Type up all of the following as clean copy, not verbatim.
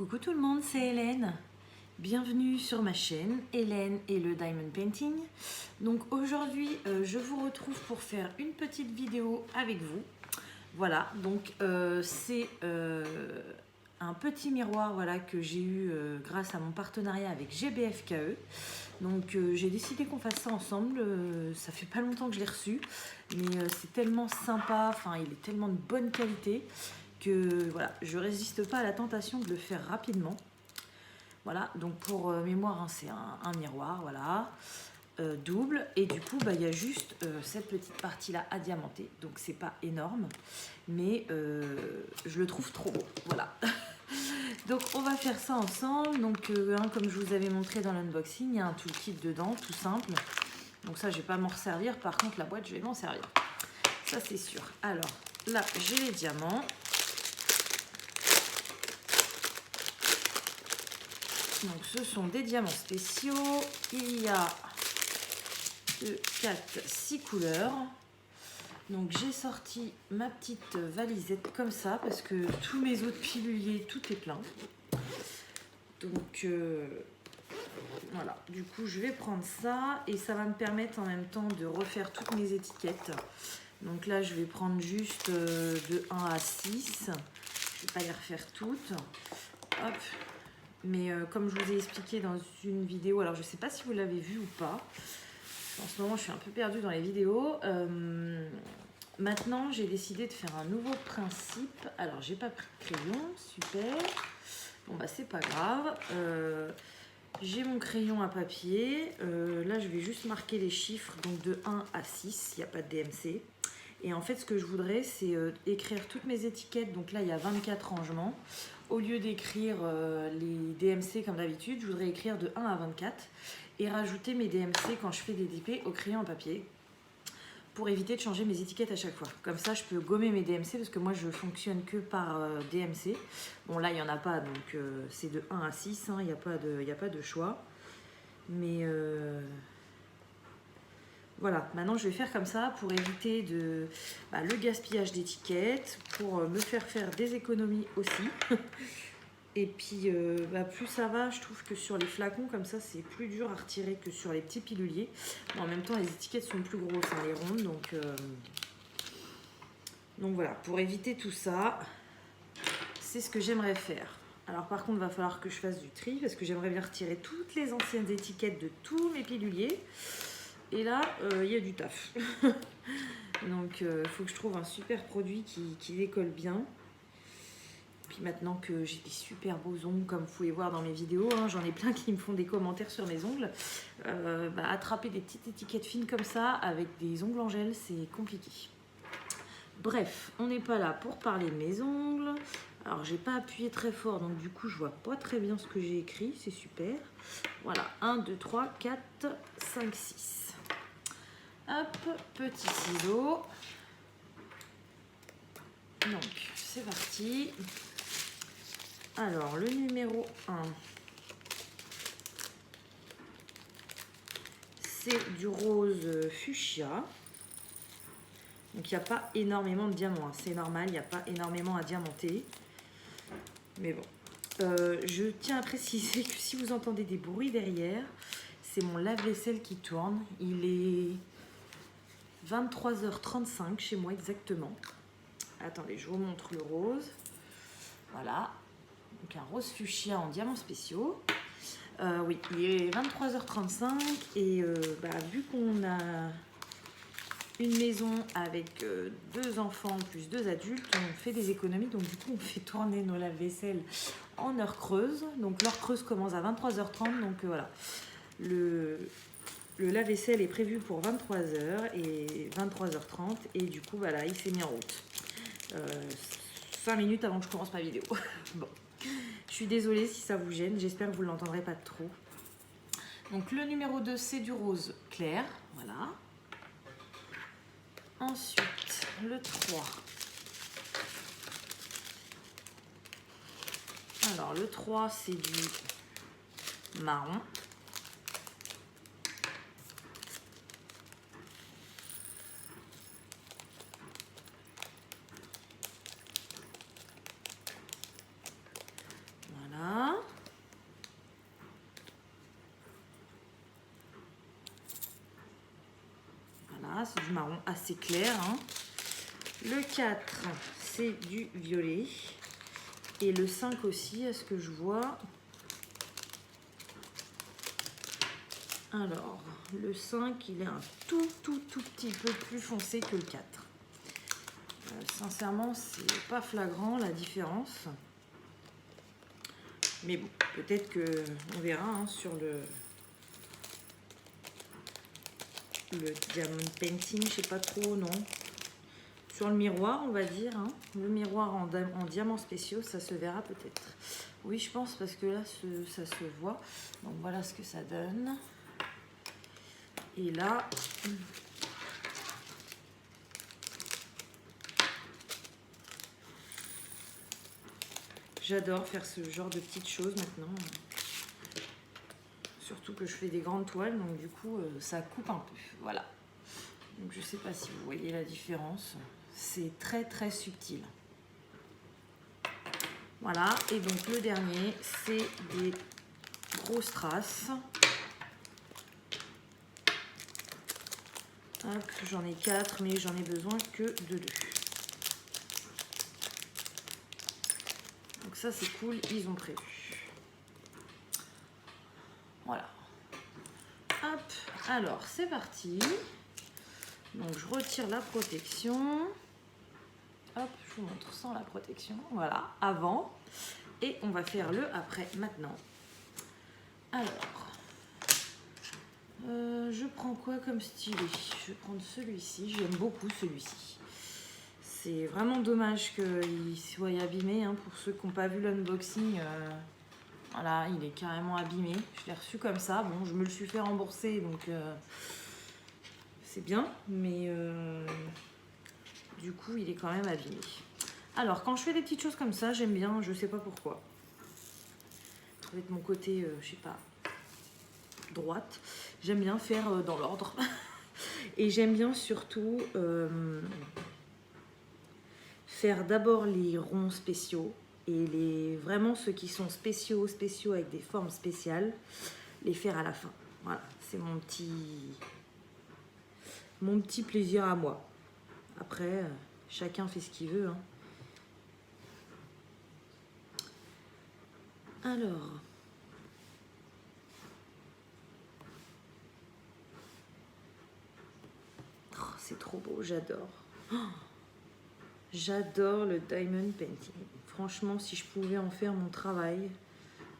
Coucou tout le monde, c'est Hélène. Bienvenue sur ma chaîne, Hélène et le Diamond Painting. Donc aujourd'hui, je vous retrouve pour faire une petite vidéo avec vous. Voilà, donc c'est un petit miroir voilà, que j'ai eu grâce à mon partenariat avec GBFKE. Donc j'ai décidé qu'on fasse ça ensemble. Ça fait pas longtemps que je l'ai reçu, mais c'est tellement sympa, enfin il est tellement de bonne qualité que voilà, je résiste pas à la tentation de le faire rapidement. Voilà, donc pour mémoire, hein, c'est un miroir, voilà, double. Et du coup, bah, y a juste cette petite partie-là à diamanter. Donc c'est pas énorme, mais je le trouve trop beau, voilà. Donc on va faire ça ensemble. Donc comme je vous avais montré dans l'unboxing, il y a un toolkit dedans, tout simple. Donc ça, je vais pas m'en servir. Par contre, la boîte, je vais m'en servir. Ça, c'est sûr. Alors là, j'ai les diamants. Donc ce sont des diamants spéciaux. Il y a 2, 4, 6 couleurs. Donc j'ai sorti ma petite valisette comme ça parce que tous mes autres piluliers, tout est plein. Donc voilà, du coup je vais prendre ça et ça va me permettre en même temps de refaire toutes mes étiquettes. Donc là je vais prendre juste de 1 à 6. Je ne vais pas les refaire toutes. Hop. Mais comme je vous ai expliqué dans une vidéo, alors je ne sais pas si vous l'avez vu ou pas. En ce moment, je suis un peu perdue dans les vidéos. Maintenant, j'ai décidé de faire un nouveau principe. Alors, j'ai pas pris de crayon, super. Bon, bah, c'est pas grave. J'ai mon crayon à papier. Là, je vais juste marquer les chiffres, donc de 1 à 6. Il n'y a pas de DMC. Et en fait, ce que je voudrais, c'est écrire toutes mes étiquettes. Donc là, il y a 24 rangements. Au lieu d'écrire les DMC comme d'habitude, je voudrais écrire de 1 à 24 et rajouter mes DMC quand je fais des DP au crayon à papier pour éviter de changer mes étiquettes à chaque fois. Comme ça, je peux gommer mes DMC parce que moi, je fonctionne que par DMC. Bon, là, il n'y en a pas, donc c'est de 1 à 6, hein, il n'y a pas de choix. Mais voilà, maintenant je vais faire comme ça pour éviter le gaspillage d'étiquettes, pour me faire des économies aussi. Et puis plus ça va, je trouve que sur les flacons comme ça c'est plus dur à retirer que sur les petits piluliers. Mais en même temps les étiquettes sont plus grosses, hein, les rondes, donc voilà, pour éviter tout ça, c'est ce que j'aimerais faire. Alors par contre il va falloir que je fasse du tri parce que j'aimerais bien retirer toutes les anciennes étiquettes de tous mes piluliers. Et là, il y a du taf. Donc, il faut que je trouve un super produit qui décolle bien. Puis maintenant que j'ai des super beaux ongles, comme vous pouvez voir dans mes vidéos, hein, j'en ai plein qui me font des commentaires sur mes ongles. Attraper des petites étiquettes fines comme ça, avec des ongles en gel, c'est compliqué. Bref, on n'est pas là pour parler de mes ongles. Alors, j'ai pas appuyé très fort, donc du coup, je vois pas très bien ce que j'ai écrit. C'est super. Voilà, 1, 2, 3, 4, 5, 6. Hop, petit ciseau. Donc, c'est parti. Alors, le numéro 1, c'est du rose fuchsia. Donc, il n'y a pas énormément de diamants. Hein. C'est normal, il n'y a pas énormément à diamanter. Mais bon. Je tiens à préciser que si vous entendez des bruits derrière, c'est mon lave-vaisselle qui tourne. Il est 23h35 chez moi exactement. Attendez, je vous montre le rose. Voilà. Donc un rose fuchsia en diamants spéciaux. Oui, il est 23h35 et vu qu'on a une maison avec 2 enfants plus 2 adultes, on fait des économies. Donc du coup, on fait tourner nos lave-vaisselle en heure creuse. Donc l'heure creuse commence à 23h30. Donc voilà. Le lave-vaisselle est prévu pour 23h et 23h30 et du coup voilà, il s'est mis en route 5 minutes avant que je commence ma vidéo. Bon, je suis désolée si ça vous gêne, j'espère que vous ne l'entendrez pas trop. Donc le numéro 2 c'est du rose clair, voilà. Ensuite le 3. Alors le 3 c'est du marron. Voilà, c'est du marron assez clair. Hein. Le 4, c'est du violet. Et le 5 aussi, à ce que je vois. Alors, le 5, il est un tout petit peu plus foncé que le 4. Sincèrement, c'est pas flagrant la différence. Mais bon, peut-être que on verra hein, sur le diamond painting, je sais pas trop, non. Sur le miroir, on va dire, hein, le miroir en diamants spéciaux, ça se verra peut-être. Oui, je pense, parce que là, ça se voit. Donc voilà ce que ça donne. Et là, j'adore faire ce genre de petites choses maintenant. Surtout que je fais des grandes toiles, donc du coup, ça coupe un peu. Voilà. Donc je sais pas si vous voyez la différence. C'est très subtil. Voilà. Et donc le dernier, c'est des grosses strass. Hop, j'en ai 4, mais j'en ai besoin que de 2. Donc ça, c'est cool, ils ont prévu. Voilà. Hop, alors c'est parti. Donc je retire la protection. Hop, je vous montre sans la protection. Voilà, avant. Et on va faire le après maintenant. Alors, je prends quoi comme stylet? Je vais prendre celui-ci. J'aime beaucoup celui-ci. C'est vraiment dommage qu'il soit abîmé. Hein, pour ceux qui n'ont pas vu l'unboxing, voilà, il est carrément abîmé. Je l'ai reçu comme ça. Bon, je me le suis fait rembourser, donc c'est bien. Mais du coup, il est quand même abîmé. Alors, quand je fais des petites choses comme ça, j'aime bien, je sais pas pourquoi. Trouver de mon côté, je sais pas, droite. J'aime bien faire dans l'ordre. Et j'aime bien surtout faire d'abord les ronds spéciaux. Et vraiment ceux qui sont spéciaux avec des formes spéciales, les faire à la fin. Voilà, c'est mon petit plaisir à moi. Après, chacun fait ce qu'il veut. Hein. Alors, oh, c'est trop beau, j'adore. Oh, j'adore le diamond painting. Franchement, si je pouvais en faire mon travail,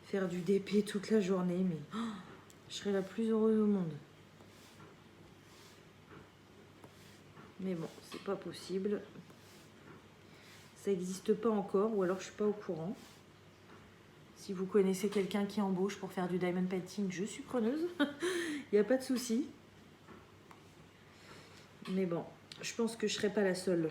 faire du DP toute la journée, mais oh, je serais la plus heureuse au monde. Mais bon, c'est pas possible. Ça n'existe pas encore, ou alors je suis pas au courant. Si vous connaissez quelqu'un qui embauche pour faire du diamond painting, je suis preneuse. Il n'y a pas de souci. Mais bon, je pense que je ne serai pas la seule.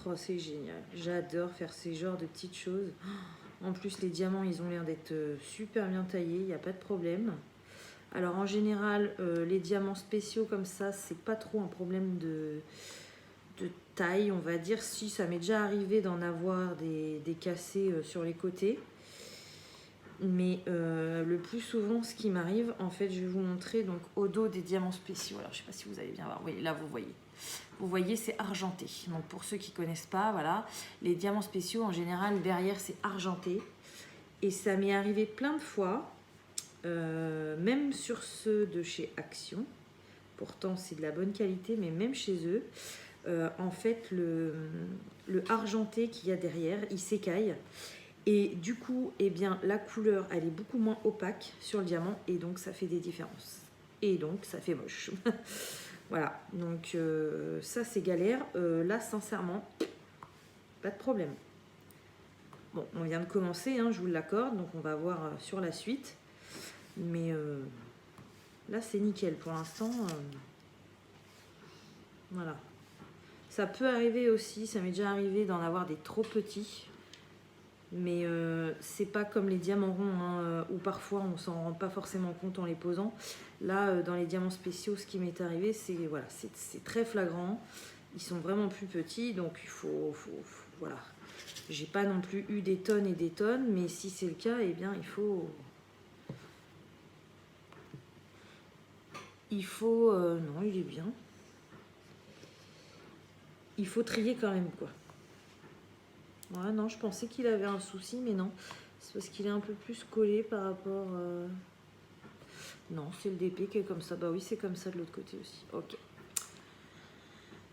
Oh, c'est génial. J'adore faire ces genres de petites choses. En plus, les diamants, ils ont l'air d'être super bien taillés. Il n'y a pas de problème. Alors, en général, les diamants spéciaux comme ça, c'est pas trop un problème de taille, on va dire. Si, ça m'est déjà arrivé d'en avoir des cassés sur les côtés. Mais le plus souvent, ce qui m'arrive, en fait, je vais vous montrer donc au dos des diamants spéciaux. Alors, je sais pas si vous allez bien voir. Oui, là, vous voyez. Vous voyez, c'est argenté. Donc, pour ceux qui connaissent pas, voilà. Les diamants spéciaux, en général, derrière, c'est argenté. Et ça m'est arrivé plein de fois, même sur ceux de chez Action. Pourtant, c'est de la bonne qualité, mais même chez eux, en fait, le argenté qu'il y a derrière, il s'écaille. Et du coup, eh bien, la couleur, elle est beaucoup moins opaque sur le diamant et donc ça fait des différences. Et donc, ça fait moche. Voilà, donc ça, c'est galère. Là, sincèrement, pas de problème. Bon, on vient de commencer, hein, je vous l'accorde, donc on va voir sur la suite. Mais là, c'est nickel pour l'instant. Voilà. Ça peut arriver aussi, ça m'est déjà arrivé d'en avoir des trop petits. Mais c'est pas comme les diamants ronds, hein, où parfois on s'en rend pas forcément compte en les posant. Là, dans les diamants spéciaux, ce qui m'est arrivé, c'est voilà, c'est très flagrant. Ils sont vraiment plus petits, donc il faut voilà. J'ai pas non plus eu des tonnes et des tonnes, mais si c'est le cas, eh bien non, il est bien. Il faut trier quand même, quoi. Ouais, non, je pensais qu'il avait un souci, mais non. C'est parce qu'il est un peu plus collé par rapport... Non, c'est le DP qui est comme ça. Bah oui, c'est comme ça de l'autre côté aussi. Ok.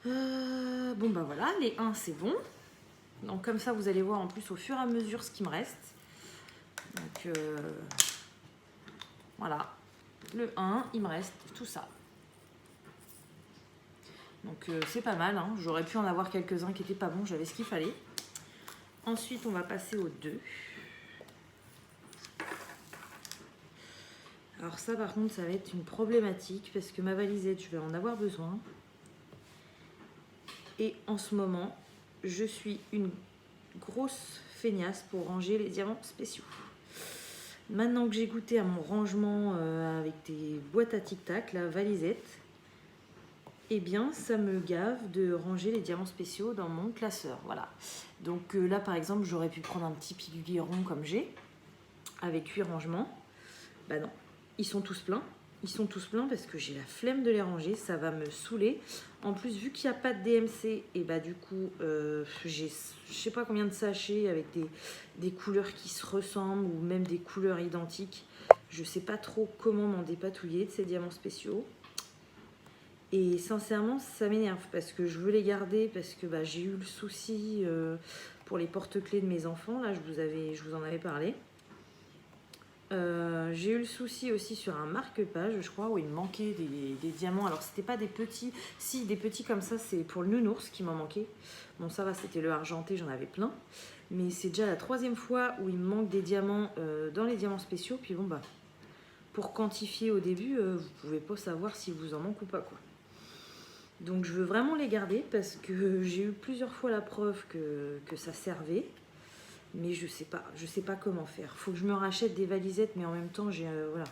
Bon, bah voilà, les 1, c'est bon. Donc comme ça, vous allez voir en plus au fur et à mesure ce qui me reste. Donc voilà, le 1, il me reste tout ça. Donc c'est pas mal, hein. J'aurais pu en avoir quelques-uns qui étaient pas bons, j'avais ce qu'il fallait. Ensuite, on va passer au 2. Alors ça, par contre, ça va être une problématique parce que ma valisette, je vais en avoir besoin. Et en ce moment, je suis une grosse feignasse pour ranger les diamants spéciaux. Maintenant que j'ai goûté à mon rangement avec des boîtes à tic-tac, la valisette, eh bien, ça me gave de ranger les diamants spéciaux dans mon classeur. Voilà. Donc là, par exemple, j'aurais pu prendre un petit pilulier rond comme j'ai, avec 8 rangements. Bah non, ils sont tous pleins. Ils sont tous pleins parce que j'ai la flemme de les ranger, ça va me saouler. En plus, vu qu'il n'y a pas de DMC, et bah du coup, j'ai je sais pas combien de sachets avec des couleurs qui se ressemblent ou même des couleurs identiques. Je sais pas trop comment m'en dépatouiller de ces diamants spéciaux. Et sincèrement, ça m'énerve parce que je veux les garder parce que bah, j'ai eu le souci pour les porte-clés de mes enfants. Là, je vous en avais parlé. J'ai eu le souci aussi sur un marque-page, je crois, où il me manquait des diamants. Alors, c'était pas des petits. Si, des petits comme ça, c'est pour le nounours qui m'en manquait. Bon, ça va, c'était le argenté, j'en avais plein. Mais c'est déjà la 3e fois où il me manque des diamants dans les diamants spéciaux. Puis bon, bah, pour quantifier au début, vous pouvez pas savoir si vous en manque ou pas, quoi. Donc je veux vraiment les garder parce que j'ai eu plusieurs fois la preuve que ça servait. Mais je sais pas comment faire. Faut que je me rachète des valisettes, mais en même temps, voilà,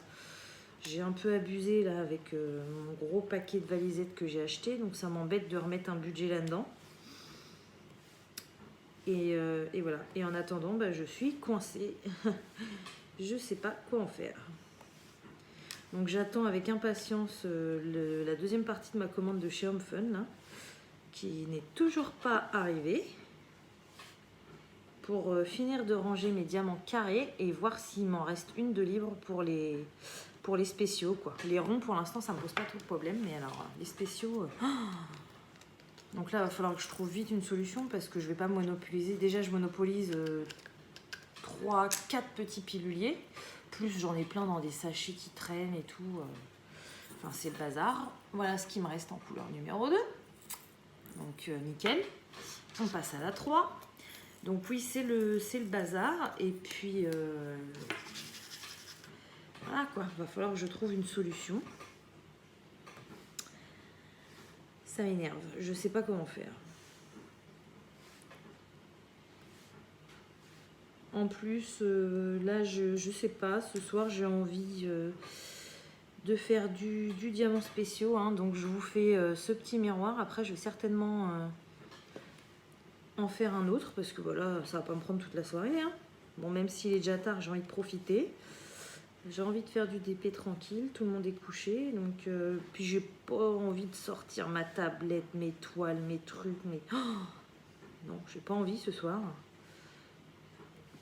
j'ai un peu abusé là avec mon gros paquet de valisettes que j'ai acheté. Donc ça m'embête de remettre un budget là-dedans. Et voilà. Et en attendant, bah, je suis coincée. Je sais pas quoi en faire. Donc j'attends avec impatience la 2e partie de ma commande de chez Home Fun, là, qui n'est toujours pas arrivée, pour finir de ranger mes diamants carrés et voir s'il m'en reste une de libre pour les spéciaux, quoi. Les ronds, pour l'instant, ça me pose pas trop de problème, mais alors les spéciaux... Donc là, il va falloir que je trouve vite une solution parce que je vais pas monopoliser. Déjà, je monopolise 3-4 petits piluliers. Plus j'en ai plein dans des sachets qui traînent et tout. Enfin, c'est le bazar. Voilà ce qui me reste en couleur numéro 2. Donc, nickel. On passe à la 3. Donc oui, c'est le bazar. Et puis, voilà quoi. Il va falloir que je trouve une solution. Ça m'énerve. Je sais pas comment faire. En plus, là, je sais pas. Ce soir, j'ai envie de faire du diamant spéciaux. Hein, donc, je vous fais ce petit miroir. Après, je vais certainement en faire un autre. Parce que voilà, ça va pas me prendre toute la soirée. Hein. Bon, même s'il est déjà tard, j'ai envie de profiter. J'ai envie de faire du DP tranquille. Tout le monde est couché. Donc, puis, j'ai pas envie de sortir ma tablette, mes toiles, mes trucs. Oh non, j'ai pas envie ce soir.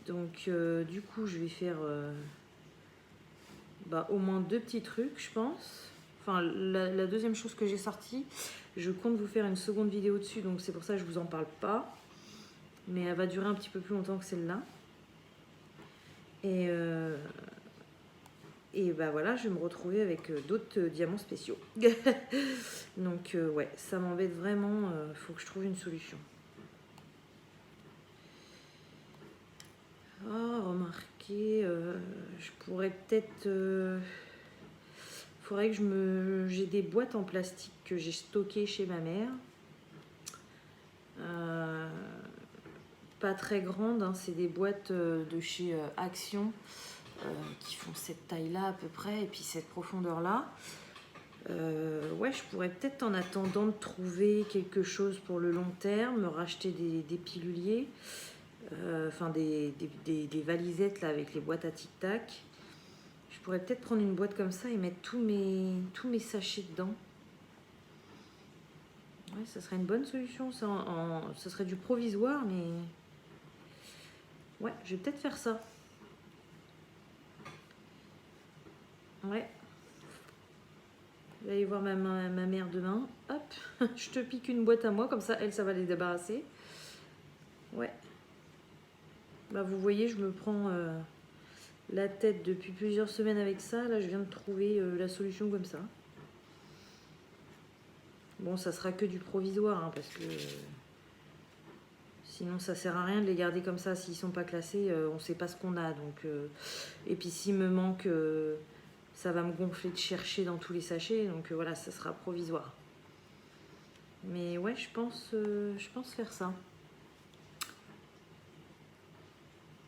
Donc du coup je vais faire au moins 2 petits trucs je pense. Enfin la 2e chose que j'ai sortie, je compte vous faire une seconde vidéo dessus, donc c'est pour ça que je vous en parle pas. Mais elle va durer un petit peu plus longtemps que celle-là. Et bah voilà, je vais me retrouver avec d'autres diamants spéciaux. Donc ouais, ça m'embête vraiment, faut que je trouve une solution. Ah, remarquez, je pourrais peut-être... faudrait que j'ai des boîtes en plastique que j'ai stockées chez ma mère. pas très grandes, hein, c'est des boîtes de chez Action qui font cette taille-là à peu près, et puis cette profondeur-là. Ouais, je pourrais peut-être en attendant de trouver quelque chose pour le long terme, racheter des piluliers, enfin des valisettes là avec les boîtes à tic-tac. Je pourrais peut-être prendre une boîte comme ça et mettre tous mes sachets dedans. Ouais, ça serait une bonne solution, ça, ça serait du provisoire, mais ouais, je vais peut-être faire ça. Ouais. Je vais aller voir ma mère demain. Hop, je te pique une boîte à moi, comme ça, elle, ça va les débarrasser. Ouais. Bah, vous voyez, je me prends la tête depuis plusieurs semaines avec ça. Là, je viens de trouver la solution comme ça. Bon, ça sera que du provisoire, hein, parce que sinon, ça sert à rien de les garder comme ça. S'ils sont pas classés, on sait pas ce qu'on a. Donc, et puis, s'il me manque, ça va me gonfler de chercher dans tous les sachets. Donc, voilà, ça sera provisoire. Mais ouais, je pense faire ça.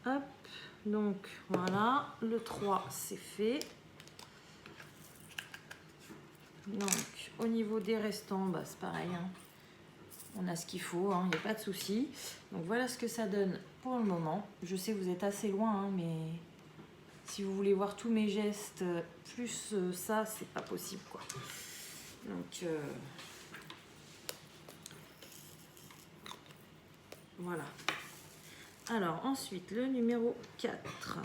Hop, donc voilà, le 3 c'est fait. Donc au niveau des restants, bah, c'est pareil, hein. On a ce qu'il faut, il n'y a pas de souci. Donc voilà ce que ça donne pour le moment. Je sais que vous êtes assez loin, hein, mais si vous voulez voir tous mes gestes, plus ça, c'est pas possible, quoi. Donc voilà. Alors ensuite, le numéro 4.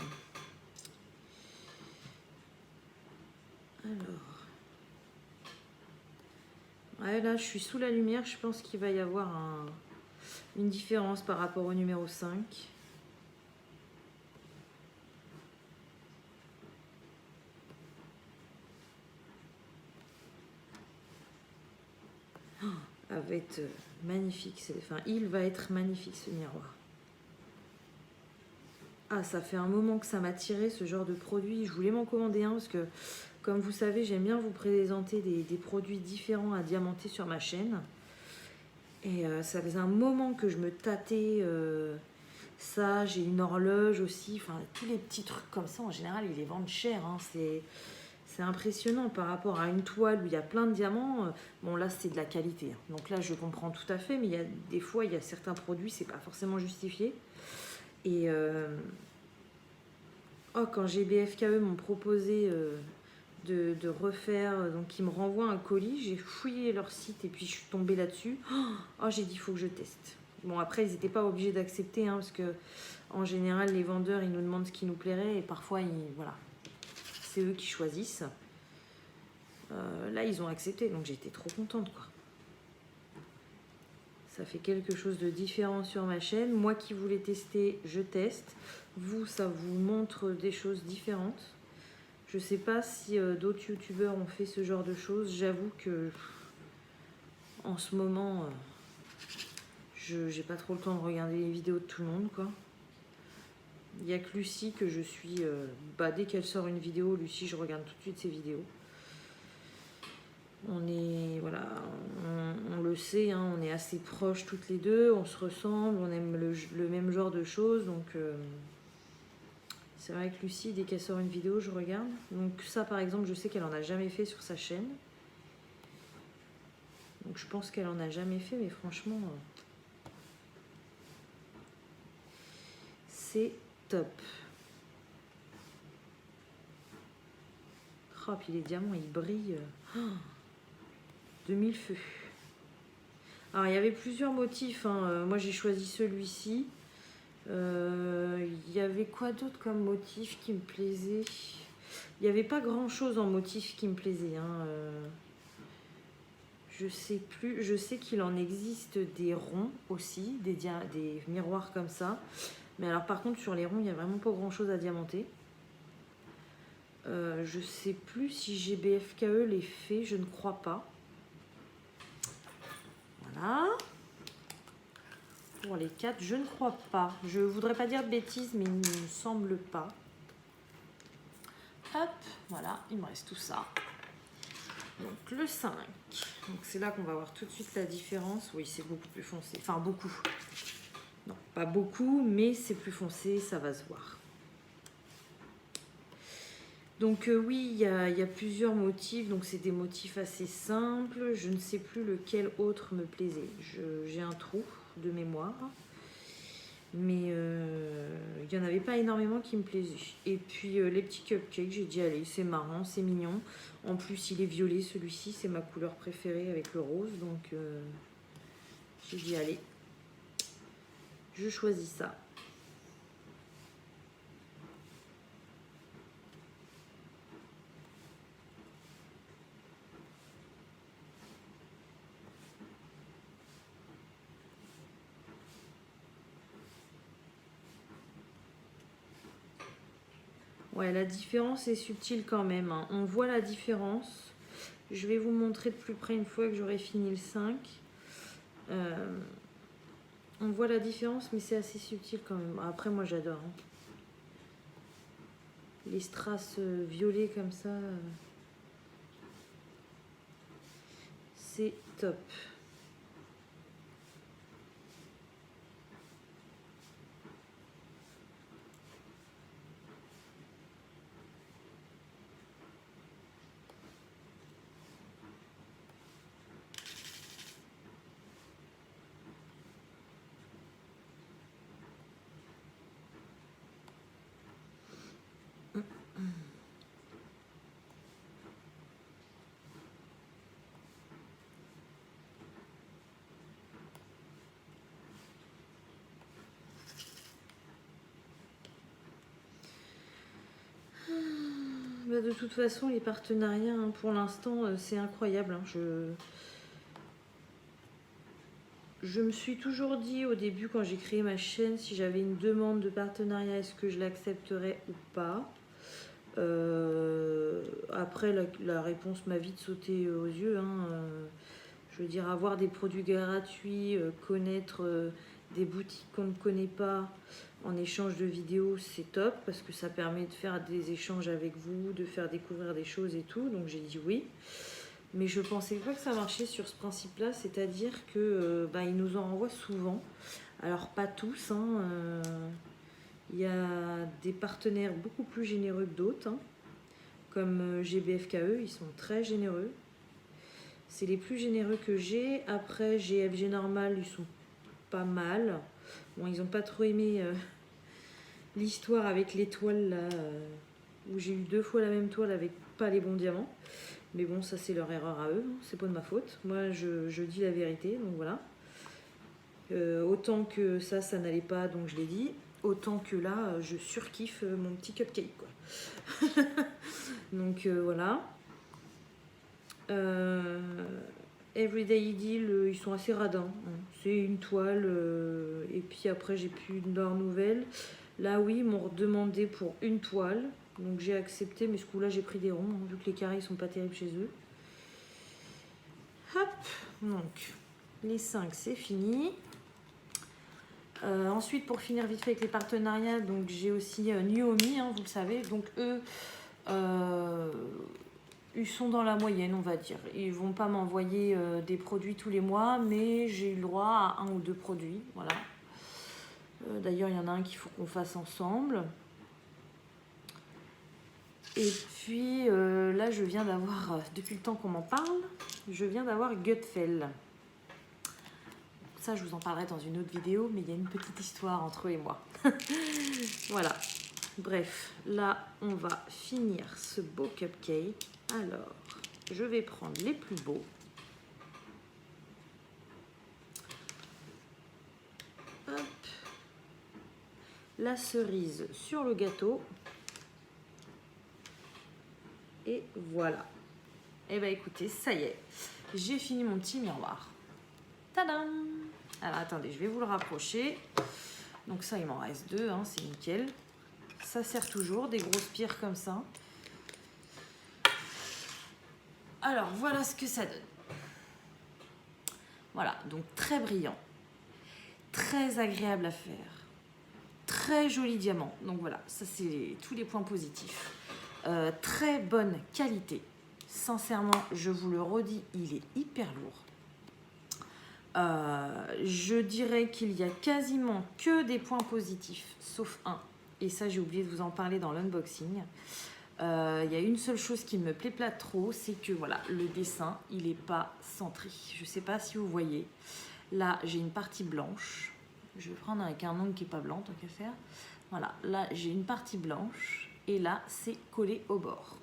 Alors, ouais, là je suis sous la lumière, je pense qu'il va y avoir une différence par rapport au numéro 5. Oh, elle va être magnifique, enfin il va être magnifique ce miroir. Ah, ça fait un moment que ça m'a tiré ce genre de produit. Je voulais m'en commander un parce que, comme vous savez, j'aime bien vous présenter des produits différents à diamanter sur ma chaîne. Et ça faisait un moment que je me tâtais ça. J'ai une horloge aussi. Enfin, tous les petits trucs comme ça, en général, ils les vendent cher. Hein. C'est impressionnant par rapport à une toile où il y a plein de diamants. Bon, là, c'est de la qualité. Hein. Donc là, je comprends tout à fait. Mais il y a, des fois, il y a certains produits, c'est pas forcément justifié. Et quand GBFKE m'ont proposé de refaire, donc ils me renvoient un colis, j'ai fouillé leur site et puis je suis tombée là-dessus. Oh, j'ai dit, il faut que je teste. Bon, après, ils n'étaient pas obligés d'accepter, hein, parce que en général, les vendeurs, ils nous demandent ce qui nous plairait et parfois, voilà, c'est eux qui choisissent. Là, ils ont accepté, donc j'étais trop contente, quoi. Ça fait quelque chose de différent sur ma chaîne. Moi qui voulais tester, je teste. Vous, ça vous montre des choses différentes. Je sais pas si d'autres youtubeurs ont fait ce genre de choses. J'avoue que en ce moment, j'ai pas trop le temps de regarder les vidéos de tout le monde, quoi. Il n'y a que Lucie que je suis... dès qu'elle sort une vidéo, Lucie, je regarde tout de suite ses vidéos. On est, voilà, on le sait, hein, on est assez proches toutes les deux, on se ressemble, on aime le même genre de choses, donc c'est vrai que Lucie, dès qu'elle sort une vidéo, je regarde. Donc ça, par exemple, je sais qu'elle en a jamais fait sur sa chaîne. Donc je pense qu'elle en a jamais fait, mais franchement, c'est top. Oh, puis les diamants, ils brillent. De mille feux. Alors, il y avait plusieurs motifs. Hein. Moi, j'ai choisi celui-ci. Il y avait quoi d'autre comme motif qui me plaisait? Il n'y avait pas grand-chose en motif qui me plaisait. Hein. Je sais plus. Je sais qu'il en existe des ronds aussi, des miroirs comme ça. Mais alors, par contre, sur les ronds, il n'y a vraiment pas grand-chose à diamanter. Je sais plus si GBFKE les fait, je ne crois pas. Voilà. Pour les 4, je ne crois pas. Je voudrais pas dire de bêtises, mais il ne me semble pas. Hop, voilà, il me reste tout ça. Donc le 5. Donc c'est là qu'on va voir tout de suite la différence. Oui, c'est beaucoup plus foncé. Enfin, beaucoup. Non, pas beaucoup, mais c'est plus foncé, ça va se voir. Donc oui, il y a plusieurs motifs, donc c'est des motifs assez simples. Je ne sais plus lequel autre me plaisait. J'ai un trou de mémoire, mais il n'y en avait pas énormément qui me plaisaient. Et puis les petits cupcakes, j'ai dit allez, c'est marrant, c'est mignon. En plus, il est violet, celui-ci, c'est ma couleur préférée avec le rose, donc j'ai dit allez, je choisis ça. Ouais, la différence est subtile quand même, hein. On voit la différence. Je vais vous montrer de plus près une fois que j'aurai fini le 5. On voit la différence, mais c'est assez subtil quand même. Après, moi, j'adore, hein. Les strass violets comme ça, c'est top. Bah, de toute façon, les partenariats, hein, pour l'instant, c'est incroyable, hein. Je me suis toujours dit au début, quand j'ai créé ma chaîne, si j'avais une demande de partenariat, est-ce que je l'accepterais ou pas. Après, la réponse m'a vite sauté aux yeux, hein. Je veux dire, avoir des produits gratuits, connaître des boutiques qu'on ne connaît pas en échange de vidéos, c'est top parce que ça permet de faire des échanges avec vous, de faire découvrir des choses et tout. Donc j'ai dit oui. Mais je pensais pas que ça marchait sur ce principe-là, c'est-à-dire que ils nous en renvoient souvent. Alors pas tous, hein. Il y a des partenaires beaucoup plus généreux que d'autres, hein, comme GBFKE, ils sont très généreux. C'est les plus généreux que j'ai. Après, GFG Normal, ils sont pas mal. Bon, ils n'ont pas trop aimé l'histoire avec les toiles, là, où j'ai eu 2 fois la même toile avec pas les bons diamants. Mais bon, ça, c'est leur erreur à eux. C'est pas de ma faute. Moi, je dis la vérité, donc voilà. Autant que ça n'allait pas, donc je l'ai dit. Autant que là, je surkiffe mon petit cupcake, quoi. Donc voilà. Everyday Idyll, ils sont assez radins, hein. C'est une toile, et puis après j'ai plus de leurs nouvelles. Là oui, ils m'ont redemandé pour une toile, donc j'ai accepté, mais ce coup-là j'ai pris des ronds, hein, vu que les carrés sont pas terribles chez eux. Hop, donc les 5 c'est fini. Ensuite, pour finir vite fait avec les partenariats, donc j'ai aussi Nuomi, hein, vous le savez, donc eux, ils sont dans la moyenne, on va dire. Ils vont pas m'envoyer des produits tous les mois, mais j'ai eu le droit à 1 ou 2 produits, voilà. D'ailleurs, il y en a un qu'il faut qu'on fasse ensemble. Et puis là, je viens d'avoir, depuis le temps qu'on m'en parle, je viens d'avoir Gutfeld. Ça, je vous en parlerai dans une autre vidéo, mais il y a une petite histoire entre eux et moi. Voilà. Bref, là, on va finir ce beau cupcake. Alors, je vais prendre les plus beaux. Hop. La cerise sur le gâteau. Et voilà. Et bah écoutez, ça y est. J'ai fini mon petit miroir. Tadam! Alors attendez, je vais vous le rapprocher. Donc ça, il m'en reste 2, hein, c'est nickel. Ça sert toujours, des grosses pierres comme ça. Alors voilà ce que ça donne. Voilà, donc très brillant, très agréable à faire, très joli diamant. Donc voilà, ça c'est tous les points positifs. Très bonne qualité. Sincèrement, je vous le redis, il est hyper lourd. Je dirais qu'il y a quasiment que des points positifs, sauf un. Et ça, j'ai oublié de vous en parler dans l'unboxing. Il y a une seule chose qui ne me plaît pas trop, c'est que voilà, le dessin, il n'est pas centré. Je ne sais pas si vous voyez. Là, j'ai une partie blanche. Je vais prendre avec un ongle qui n'est pas blanc, tant qu'à faire. Voilà, là, j'ai une partie blanche. Et là, c'est collé au bord.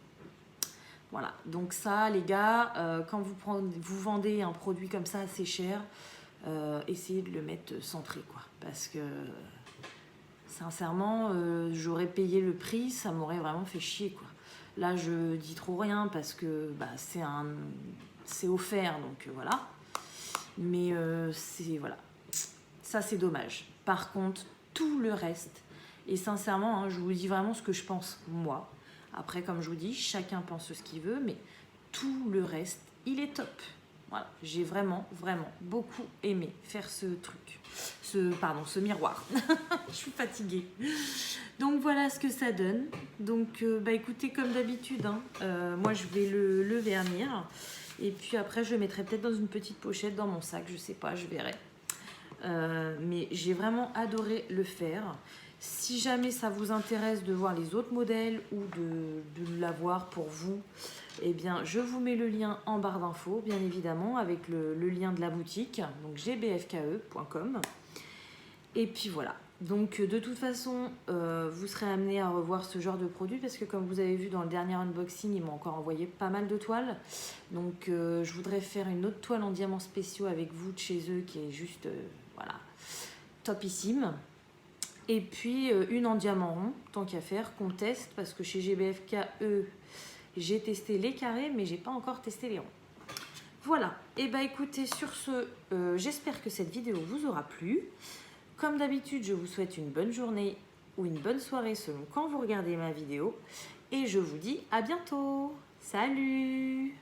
Voilà, donc ça, les gars, quand vous vendez un produit comme ça assez cher, essayez de le mettre centré, quoi. Parce que, sincèrement, j'aurais payé le prix, ça m'aurait vraiment fait chier, quoi. Là, je dis trop rien parce que bah, c'est offert, donc voilà. Mais voilà, ça c'est dommage. Par contre, tout le reste, et sincèrement, hein, je vous dis vraiment ce que je pense moi. Après, comme je vous dis, chacun pense ce qu'il veut, mais tout le reste, il est top. Voilà, j'ai vraiment, vraiment beaucoup aimé faire ce truc. Ce miroir. Je suis fatiguée. Donc voilà ce que ça donne. Donc bah écoutez, comme d'habitude, hein, moi je vais le vernir. Et puis après, je le mettrai peut-être dans une petite pochette dans mon sac, je sais pas, je verrai. Mais j'ai vraiment adoré le faire. Si jamais ça vous intéresse de voir les autres modèles ou de l'avoir pour vous, eh bien, je vous mets le lien en barre d'infos, bien évidemment, avec le lien de la boutique, donc gbfke.com. Et puis voilà. Donc de toute façon, vous serez amené à revoir ce genre de produit parce que comme vous avez vu dans le dernier unboxing, ils m'ont encore envoyé pas mal de toiles. Donc je voudrais faire une autre toile en diamants spéciaux avec vous de chez eux qui est juste, voilà, topissime. Et puis une en diamant rond, tant qu'à faire, qu'on teste parce que chez GBFKE, j'ai testé les carrés mais j'ai pas encore testé les ronds. Voilà. Et bah écoutez, sur ce, j'espère que cette vidéo vous aura plu. Comme d'habitude, je vous souhaite une bonne journée ou une bonne soirée selon quand vous regardez ma vidéo. Et je vous dis à bientôt. Salut!